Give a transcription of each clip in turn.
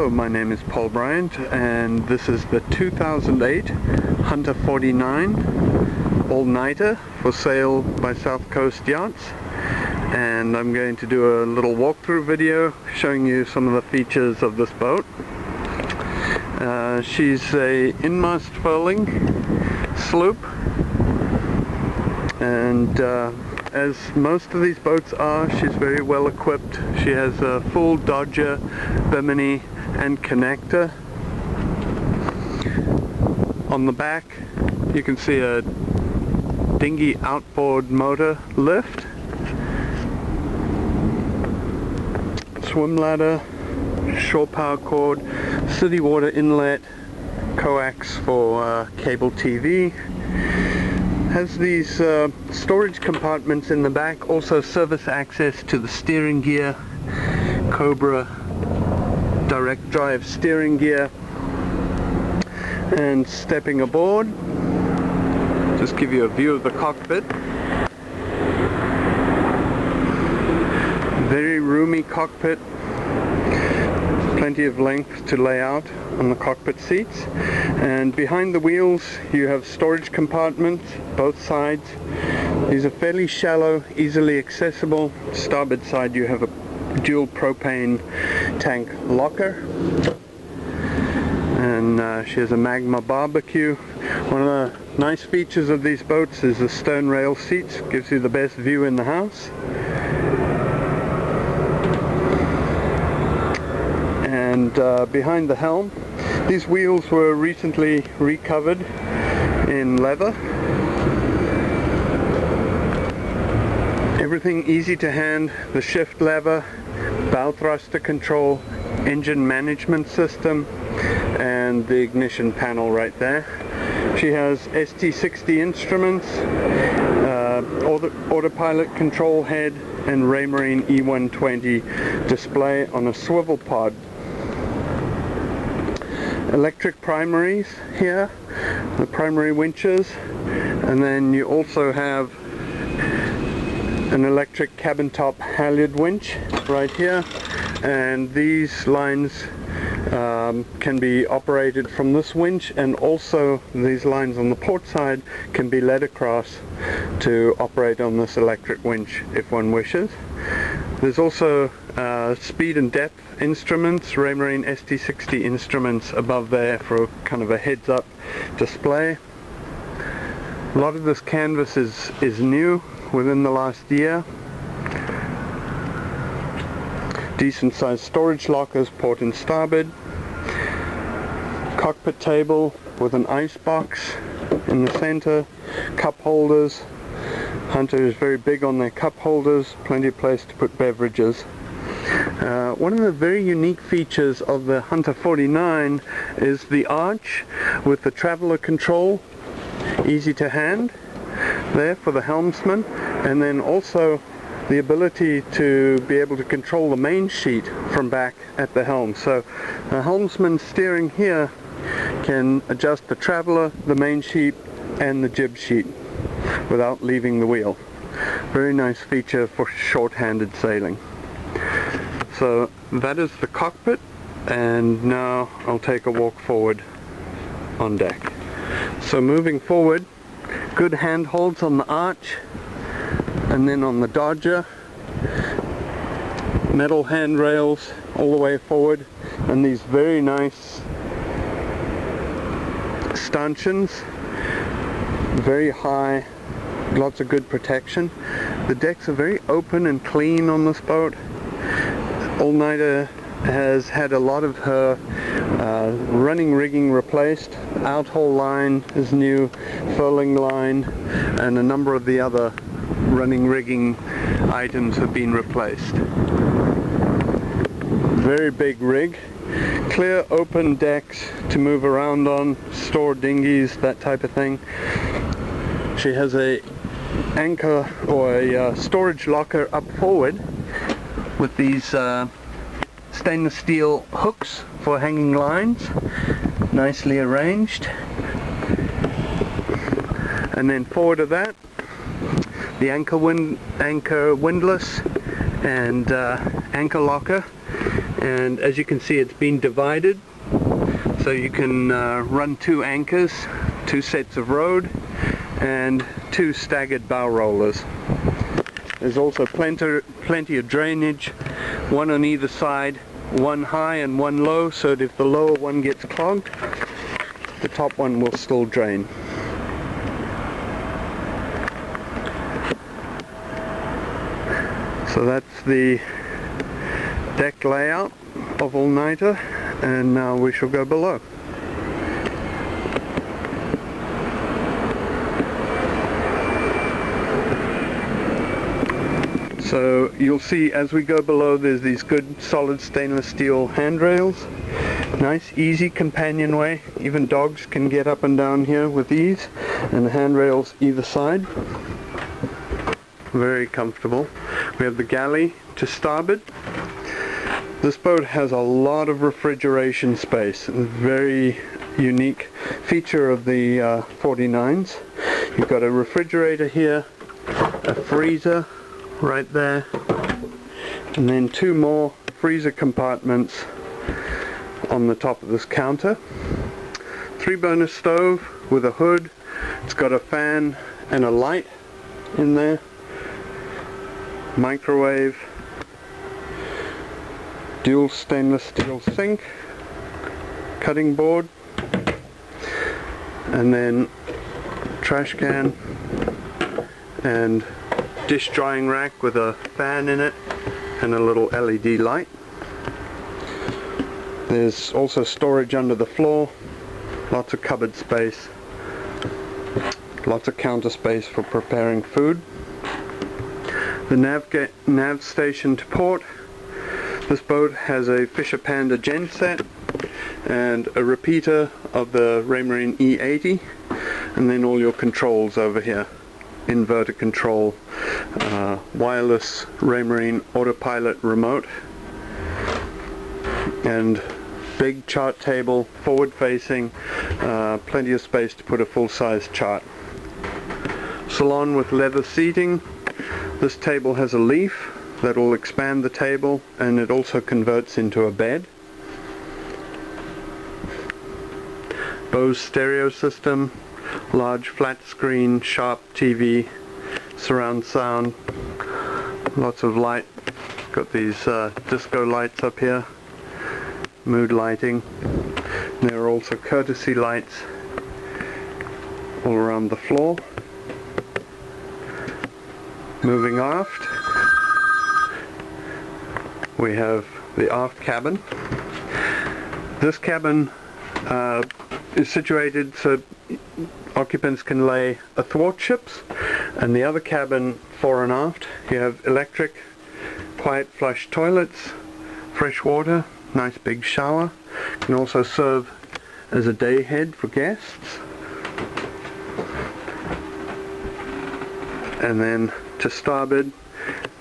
Hello, my name is Paul Briant, and this is the 2008 Hunter 49 all-nighter for sale by South Coast Yachts, and I'm going to do a little walkthrough video showing you some of the features of this boat. She's a in-mast furling sloop, and as most of these boats are, she's very well equipped. She has a full Dodger, bimini and connector. On the back you can see a dinghy outboard motor lift, swim ladder, shore power cord, city water inlet, coax for cable TV. Has these storage compartments in the back, also service access to the steering gear, Cobra direct drive steering gear. And stepping aboard, just give you a view of the cockpit. Very roomy cockpit, plenty of length to lay out on the cockpit seats, and behind the wheels you have storage compartments both sides. These are fairly shallow, easily accessible. Starboard side you have a dual propane tank locker, and she has a Magma barbecue. One of the nice features of these boats is the stern rail seats, gives you the best view in the house. And behind the helm, these wheels were recently recovered in leather. Everything easy to hand, the shift lever, bow thruster control, engine management system, and the ignition panel right there. She has ST60 instruments, autopilot control head, and Raymarine E120 display on a swivel pod. Electric primaries here, the primary winches, and then you also have an electric cabin top halyard winch right here, and these lines can be operated from this winch, and also these lines on the port side can be led across to operate on this electric winch if one wishes. There's also speed and depth instruments, Raymarine ST60 instruments above there for kind of a heads-up display. A lot of this canvas is new within the last year. Decent sized storage lockers, port and starboard. Cockpit table with an ice box in the center. Cup holders. Hunter is very big on their cup holders, plenty of place to put beverages. One of the very unique features of the Hunter 49 is the arch with the traveler control, easy to hand there for the helmsman, and then also the ability to be able to control the main sheet from back at the helm. So the helmsman steering here can adjust the traveler, the main sheet, and the jib sheet without leaving the wheel. Very nice feature for short-handed sailing. So that is the cockpit, and now I'll take a walk forward on deck. So moving forward, good handholds on the arch, and then on the Dodger, metal handrails all the way forward, and these very nice stanchions, very high, lots of good protection. The decks are very open and clean on this boat. All-nighter has had a lot of her running rigging replaced. Outhaul line is new, furling line, and a number of the other running rigging items have been replaced. Very big rig. Clear open decks to move around on, store dinghies, that type of thing. She has a anchor or a storage locker up forward with these stainless steel hooks for hanging lines, nicely arranged. And then forward of that, the anchor windlass and anchor locker, and as you can see, it's been divided, so you can run 2 anchors, 2 sets of rode, and 2 staggered bow rollers. There's also plenty of drainage, 1 on either side, 1 high and 1 low, so that if the lower one gets clogged, the top one will still drain. So that's the deck layout of all-nighter, and now we shall go below. So you'll see as we go below, there's these good solid stainless steel handrails. Nice easy companionway, even dogs can get up and down here with ease, and the handrails either side. Very comfortable. We have the galley to starboard. This boat has a lot of refrigeration space, a very unique feature of the 49s. You've got a refrigerator here, a freezer right there, and then 2 more freezer compartments on the top of this counter. 3-burner stove with a hood. It's got a fan and a light in there. Microwave. Dual stainless steel sink. Cutting board. And then trash can and dish drying rack with a fan in it and a little LED light. There's also storage under the floor, lots of cupboard space, lots of counter space for preparing food. The nav station to port. This boat has a Fisher Panda genset and a repeater of the Raymarine E80, and then all your controls over here. Inverter control, wireless Raymarine autopilot remote, and big chart table, forward facing, plenty of space to put a full-size chart. Salon with leather seating. This table has a leaf that will expand the table, and it also converts into a bed. Bose stereo system, large flat screen, sharp TV, surround sound, lots of light. Got these disco lights up here, mood lighting. And there are also courtesy lights all around the floor. Moving aft, we have the aft cabin. This cabin is situated so occupants can lay athwartships, and the other cabin fore and aft you have electric quiet flush toilets, fresh water, nice big shower. Can also serve as a day head for guests. And then to starboard,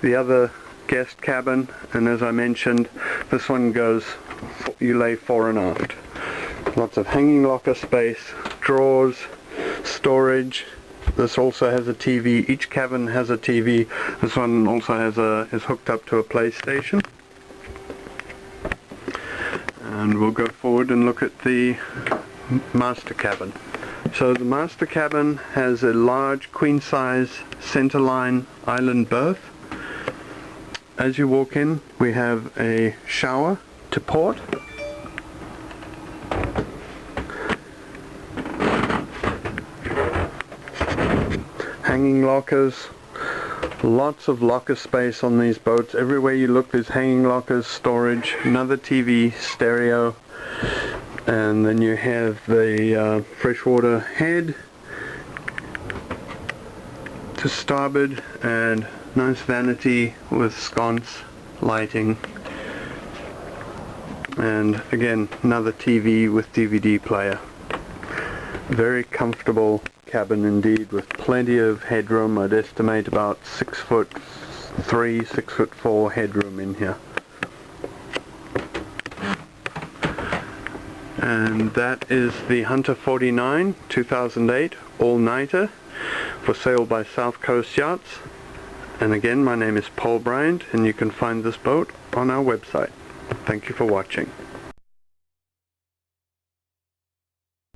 the other guest cabin, and as I mentioned, this one goes, you lay fore and aft. Lots of hanging locker space, drawers, storage. This also has a TV. Each cabin has a TV. This one also is hooked up to a PlayStation. And we'll go forward and look at the master cabin. So the master cabin has a large queen-size centerline island berth. As you walk in, we have a shower to port. Hanging lockers, lots of locker space on these boats. Everywhere you look there's hanging lockers, storage, another TV, stereo, and then you have the freshwater head to starboard, and nice vanity with sconce lighting, and again another TV with DVD player. Very comfortable cabin indeed, with plenty of headroom. I'd estimate about 6'3", 6'4" headroom in here. And that is the Hunter 49 2008 all-nighter for sale by South Coast Yachts. And again, my name is Paul Briant, and you can find this boat on our website. Thank you for watching.